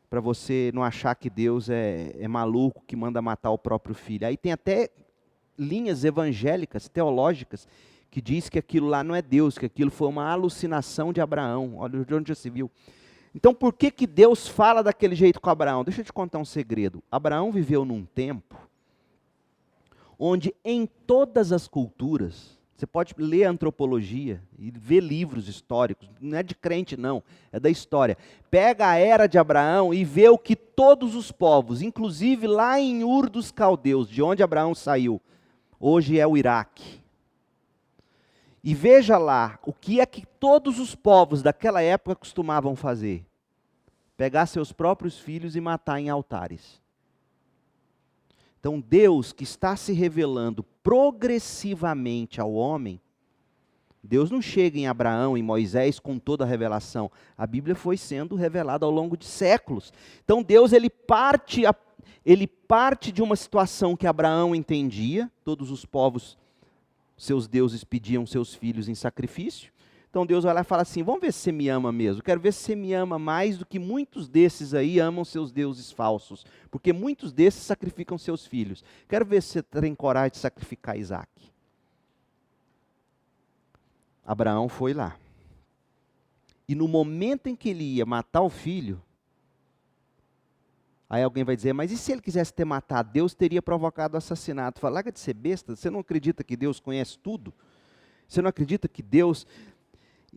para você não achar que Deus é maluco, que manda matar o próprio filho. Aí tem até linhas evangélicas, teológicas, que diz que aquilo lá não é Deus, que aquilo foi uma alucinação de Abraão. Olha de onde já se viu. Então por que Deus fala daquele jeito com Abraão? Deixa eu te contar um segredo. Abraão viveu num tempo onde em todas as culturas, você pode ler antropologia e ver livros históricos, não é de crente não, é da história. Pega a era de Abraão e vê o que todos os povos, inclusive lá em Ur dos Caldeus, de onde Abraão saiu, hoje é o Iraque. E veja lá, o que é que todos os povos daquela época costumavam fazer? Pegar seus próprios filhos e matar em altares. Então Deus, que está se revelando progressivamente ao homem, Deus não chega em Abraão, em Moisés, com toda a revelação. A Bíblia foi sendo revelada ao longo de séculos. Então Deus, ele parte de uma situação que Abraão entendia, todos os povos, seus deuses pediam seus filhos em sacrifício. Então Deus vai lá e fala assim, vamos ver se você me ama mesmo. Quero ver se você me ama mais do que muitos desses aí amam seus deuses falsos. Porque muitos desses sacrificam seus filhos. Quero ver se você tem coragem de sacrificar Isaac. Abraão foi lá. E no momento em que ele ia matar o filho, aí alguém vai dizer, mas e se ele quisesse ter matado? Deus teria provocado o assassinato. Fala, larga de ser besta, você não acredita que Deus conhece tudo? Você não acredita que Deus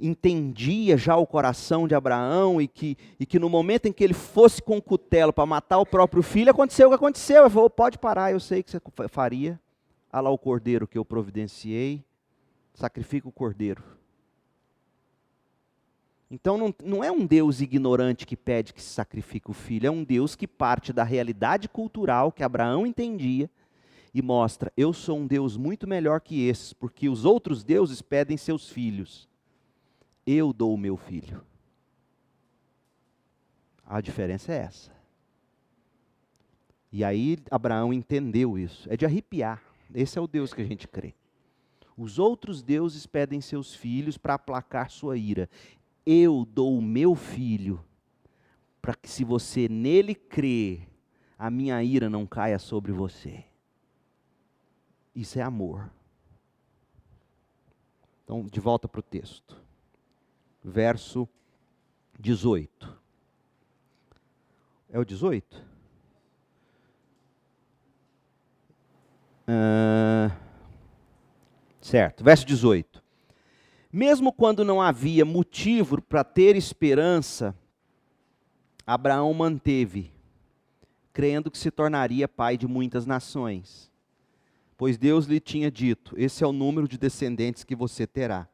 entendia já o coração de Abraão e que no momento em que ele fosse com o cutelo para matar o próprio filho, aconteceu o que aconteceu. Ele falou, pode parar, eu sei que você faria. Olha lá o cordeiro que eu providenciei, sacrifica o cordeiro. Então não é um Deus ignorante que pede que se sacrifique o filho, é um Deus que parte da realidade cultural que Abraão entendia e mostra, eu sou um Deus muito melhor que esses, porque os outros deuses pedem seus filhos. Eu dou o meu filho. A diferença é essa. E aí Abraão entendeu isso. É de arrepiar. Esse é o Deus que a gente crê. Os outros deuses pedem seus filhos para aplacar sua ira. Eu dou o meu filho para que, se você nele crer, a minha ira não caia sobre você. Isso é amor. Então, de volta para o texto. Verso 18. É o 18? Certo, verso 18. Mesmo quando não havia motivo para ter esperança, Abraão manteve, crendo que se tornaria pai de muitas nações. Pois Deus lhe tinha dito, esse é o número de descendentes que você terá.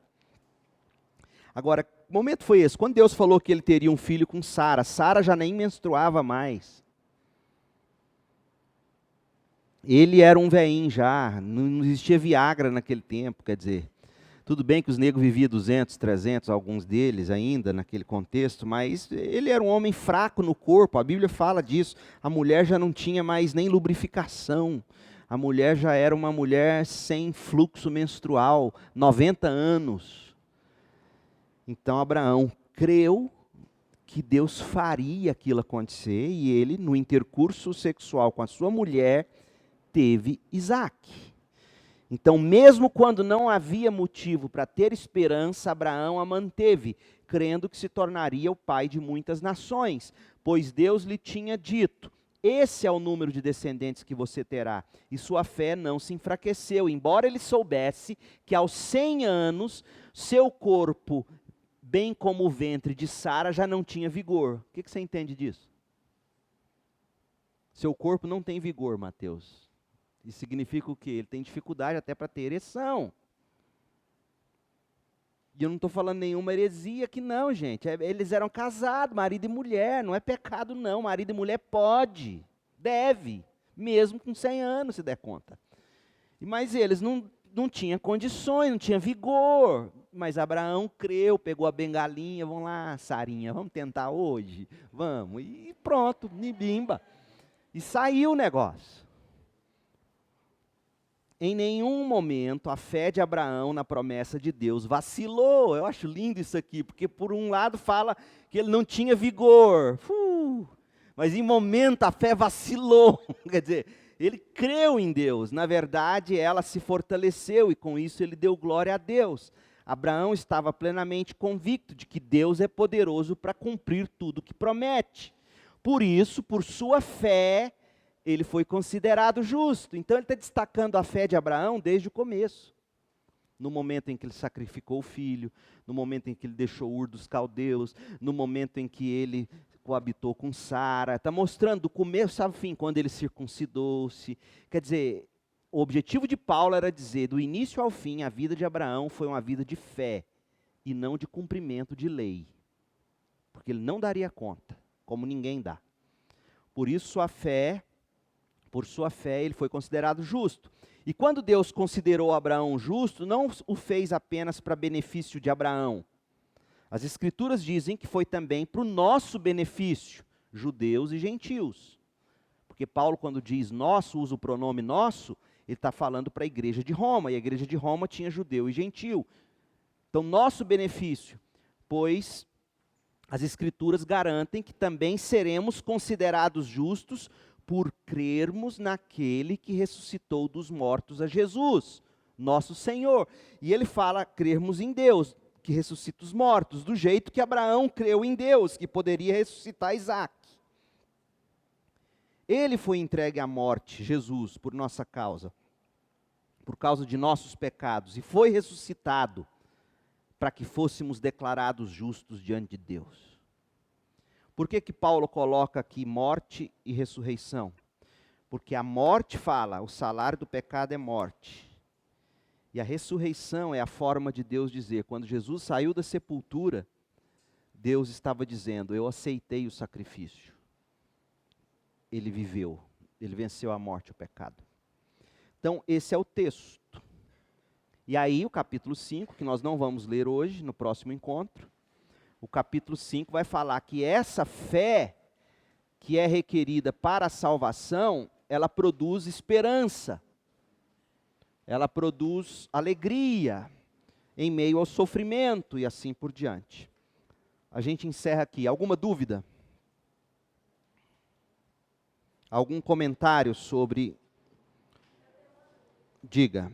Agora, momento foi esse? Quando Deus falou que ele teria um filho com Sara, Sara já nem menstruava mais. Ele era um velhinho já, não existia Viagra naquele tempo, quer dizer. Tudo bem que os negros viviam 200, 300, alguns deles ainda naquele contexto, mas ele era um homem fraco no corpo, a Bíblia fala disso. A mulher já não tinha mais nem lubrificação, a mulher já era uma mulher sem fluxo menstrual, 90 anos. Então Abraão creu que Deus faria aquilo acontecer e ele, no intercurso sexual com a sua mulher, teve Isaque. Então, mesmo quando não havia motivo para ter esperança, Abraão a manteve, crendo que se tornaria o pai de muitas nações, pois Deus lhe tinha dito: esse é o número de descendentes que você terá. E sua fé não se enfraqueceu, embora ele soubesse que aos 100 anos, seu corpo, bem como o ventre de Sara, já não tinha vigor. O que você entende disso? Seu corpo não tem vigor, Mateus. Isso significa o quê? Ele tem dificuldade até para ter ereção. E eu não estou falando nenhuma heresia aqui não, gente. Eles eram casados, marido e mulher. Não é pecado não, marido e mulher pode, deve, mesmo com 100 anos se der conta. Mas eles não tinham condições, não tinham vigor. Mas Abraão creu, pegou a bengalinha, vamos lá, Sarinha, vamos tentar hoje? Vamos. E pronto, nibimba. E saiu o negócio. Em nenhum momento a fé de Abraão na promessa de Deus vacilou. Eu acho lindo isso aqui, porque por um lado fala que ele não tinha vigor. Mas em momento a fé vacilou. Quer dizer, ele creu em Deus. Na verdade, ela se fortaleceu e com isso ele deu glória a Deus. Abraão estava plenamente convicto de que Deus é poderoso para cumprir tudo o que promete. Por isso, por sua fé, ele foi considerado justo. Então ele está destacando a fé de Abraão desde o começo. No momento em que ele sacrificou o filho, no momento em que ele deixou Ur dos Caldeus, no momento em que ele coabitou com Sara. Está mostrando do começo ao fim, quando ele circuncidou-se. Quer dizer, o objetivo de Paulo era dizer, do início ao fim, a vida de Abraão foi uma vida de fé e não de cumprimento de lei. Porque ele não daria conta, como ninguém dá. Por isso por sua fé, ele foi considerado justo. E quando Deus considerou Abraão justo, não o fez apenas para benefício de Abraão. As Escrituras dizem que foi também para o nosso benefício, judeus e gentios. Porque Paulo, quando diz nosso, usa o pronome nosso, ele está falando para a igreja de Roma, e a igreja de Roma tinha judeu e gentil. Então, nosso benefício, pois as Escrituras garantem que também seremos considerados justos por crermos naquele que ressuscitou dos mortos a Jesus, nosso Senhor. E ele fala crermos em Deus, que ressuscita os mortos, do jeito que Abraão creu em Deus, que poderia ressuscitar Isaque. Ele foi entregue à morte, Jesus, por nossa causa, por causa de nossos pecados, e foi ressuscitado para que fôssemos declarados justos diante de Deus. Por que Paulo coloca aqui morte e ressurreição? Porque a morte fala, o salário do pecado é morte. E a ressurreição é a forma de Deus dizer, quando Jesus saiu da sepultura, Deus estava dizendo, eu aceitei o sacrifício. Ele viveu, ele venceu a morte e o pecado. Então, esse é o texto. E aí, o capítulo 5, que nós não vamos ler hoje, no próximo encontro, o capítulo 5 vai falar que essa fé que é requerida para a salvação, ela produz esperança, ela produz alegria em meio ao sofrimento e assim por diante. A gente encerra aqui. Alguma dúvida? Algum comentário sobre... Diga.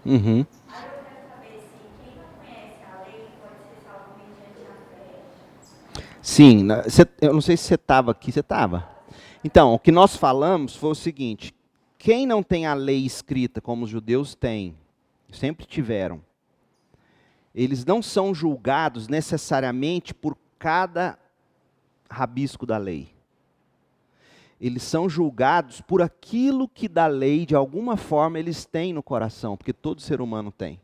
Uhum. Sim, eu não sei se você estava aqui, você estava. Então, o que nós falamos foi o seguinte: quem não tem a lei escrita como os judeus têm, sempre tiveram, eles não são julgados necessariamente por cada rabisco da lei. Eles são julgados por aquilo que da lei, de alguma forma, eles têm no coração, porque todo ser humano tem.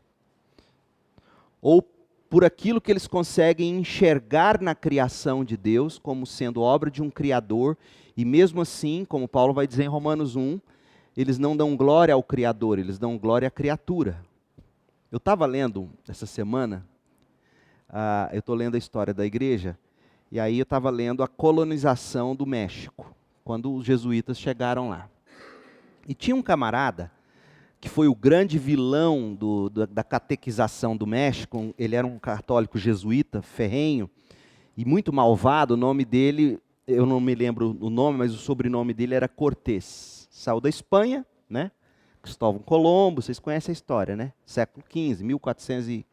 Ou por aquilo que eles conseguem enxergar na criação de Deus como sendo obra de um Criador, e mesmo assim, como Paulo vai dizer em Romanos 1, eles não dão glória ao Criador, eles dão glória à criatura. Eu estava lendo essa semana, eu estou lendo a história da igreja, e aí eu estava lendo a colonização do México, quando os jesuítas chegaram lá. E tinha um camarada que foi o grande vilão da catequização do México. Ele era um católico jesuíta, ferrenho, e muito malvado. O nome dele, eu não me lembro o nome, mas o sobrenome dele era Cortés. Saiu da Espanha, né? Cristóvão Colombo, vocês conhecem a história, né? Século XV, 1400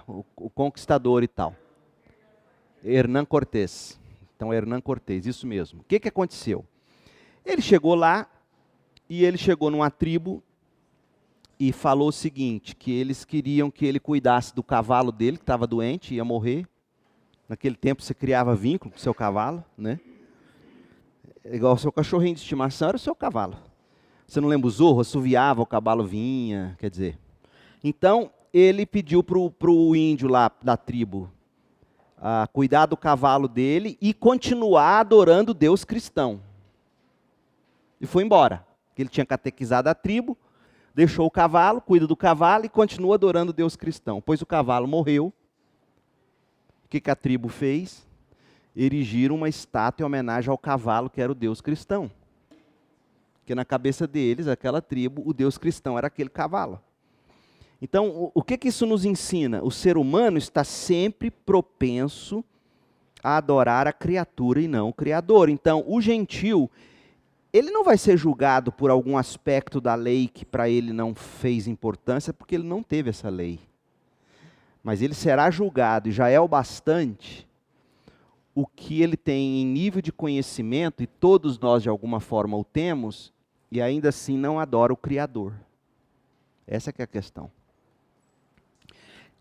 o conquistador e tal. Hernán Cortés. Então, Hernán Cortés, isso mesmo. O que aconteceu? Ele chegou lá, e ele chegou numa tribo e falou o seguinte, que eles queriam que ele cuidasse do cavalo dele, que estava doente, ia morrer. Naquele tempo você criava vínculo com o seu cavalo, né? Igual o seu cachorrinho de estimação era o seu cavalo. Você não lembra o Zorro? Assoviava, o cavalo vinha, quer dizer. Então, ele pediu para o índio lá da tribo cuidar do cavalo dele e continuar adorando Deus cristão. E foi embora. Ele tinha catequizado a tribo, deixou o cavalo, cuida do cavalo e continua adorando Deus cristão. Pois o cavalo morreu. O que a tribo fez? Erigiram uma estátua em homenagem ao cavalo, que era o Deus cristão. Porque na cabeça deles, aquela tribo, o Deus cristão era aquele cavalo. Então, o que isso nos ensina? O ser humano está sempre propenso a adorar a criatura e não o Criador. Então, o gentil, ele não vai ser julgado por algum aspecto da lei que para ele não fez importância, porque ele não teve essa lei. Mas ele será julgado, e já é o bastante, o que ele tem em nível de conhecimento, e todos nós de alguma forma o temos, e ainda assim não adora o Criador. Essa que é a questão.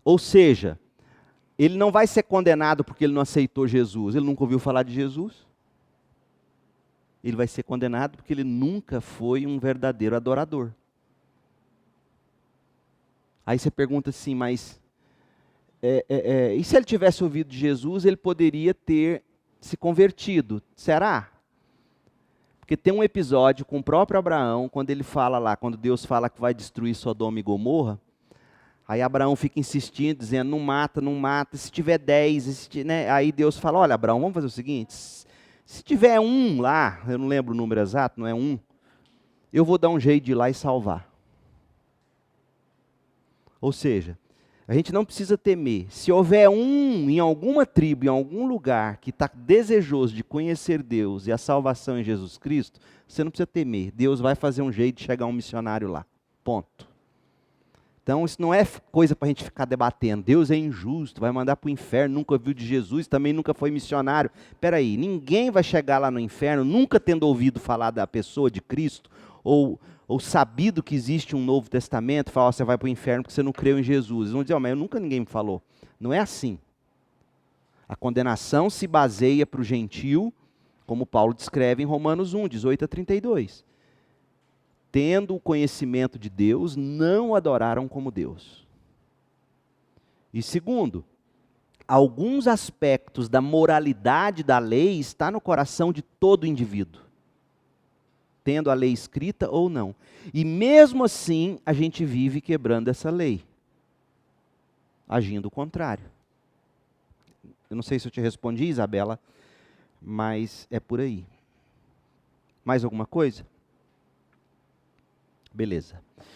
Ou seja, ele não vai ser condenado porque ele não aceitou Jesus, ele nunca ouviu falar de Jesus. Ele vai ser condenado porque ele nunca foi um verdadeiro adorador. Aí você pergunta assim, mas e se ele tivesse ouvido de Jesus, ele poderia ter se convertido? Será? Porque tem um episódio com o próprio Abraão, quando ele fala lá, quando Deus fala que vai destruir Sodoma e Gomorra, aí Abraão fica insistindo, dizendo, não mata, não mata, se tiver 10, né? Aí Deus fala, olha Abraão, vamos fazer o seguinte, se tiver um lá, eu não lembro o número exato, não é um, eu vou dar um jeito de ir lá e salvar. Ou seja, a gente não precisa temer. Se houver um em alguma tribo, em algum lugar, que está desejoso de conhecer Deus e a salvação em Jesus Cristo, você não precisa temer. Deus vai fazer um jeito de chegar um missionário lá. Ponto. Então isso não é coisa para a gente ficar debatendo. Deus é injusto, vai mandar para o inferno, nunca ouviu de Jesus, também nunca foi missionário. Espera aí, ninguém vai chegar lá no inferno, nunca tendo ouvido falar da pessoa de Cristo, ou sabido que existe um Novo Testamento, falar, você vai para o inferno porque você não creu em Jesus. Eles vão dizer, mas ninguém me falou. Não é assim. A condenação se baseia para o gentil, como Paulo descreve em Romanos 1, 18 a 32. Tendo o conhecimento de Deus, não o adoraram como Deus. E segundo, alguns aspectos da moralidade da lei está no coração de todo indivíduo, tendo a lei escrita ou não. E mesmo assim, a gente vive quebrando essa lei, agindo o contrário. Eu não sei se eu te respondi, Isabela, mas é por aí. Mais alguma coisa? Beleza.